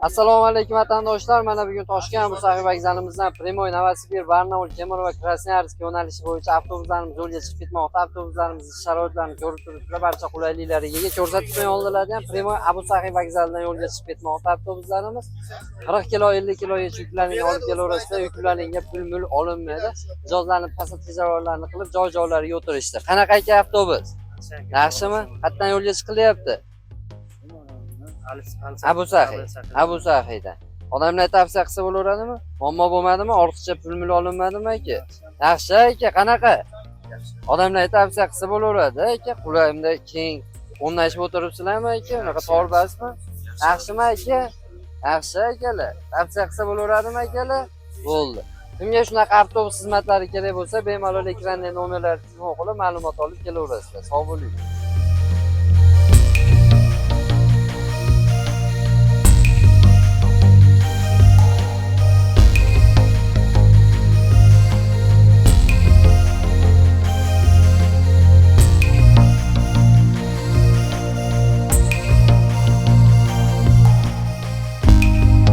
Assalomu alaykum vatandoshlar. Mana bugun Toshkent Musaxi vokzalimizdan Primoy, Novosibir, Barnaul, Temur va Krasnoyarsk yo'nalishi bo'yicha avtobuslarimiz yo'lga chiqib ketmoqda. Avtobuslarimiz sharoitlarini ko'rib turibsizlar. Barcha qulayliklariga ega ko'rsatib oldilardan Primoy Musaxi vokzalidan yo'lga chiqib ketmoqda. Avtobuslarimiz 40 kilo, 50 kilogacha yuklarni olib kelaverishda, yuklarga pul olinmaydi. Mijozlarni passatjerlarni qilib joy-joylariga o'tirishdi. Qanaqa ekan avtobus? Yaxshimi? Qayerdan yo'lga chiqilyapti? Musaxidan. Odamlar tavsiya qilsa bo'laveradimi? Muammo bo'lmadimi? Ortiqcha pul olinmadimi aka? Yaxshi aka, qanaqa? Odamlar tavsiya qilsa bo'laveradi aka. Qulayimda keng o'rnashib o'tiribsizlarmi aka? Unaqa torbasmi? Yaxshimi aka? Yaxshi akalar. Tavsiya qilsa bo'laveradimi akalar? Bo'ldi. Kimga shunaqa avtobus xizmatlari kerak bo'lsa, bemalol ekranda nomerlar telefon qilib ma'lumot olib kelaverasizlar. Sog' bo'ling.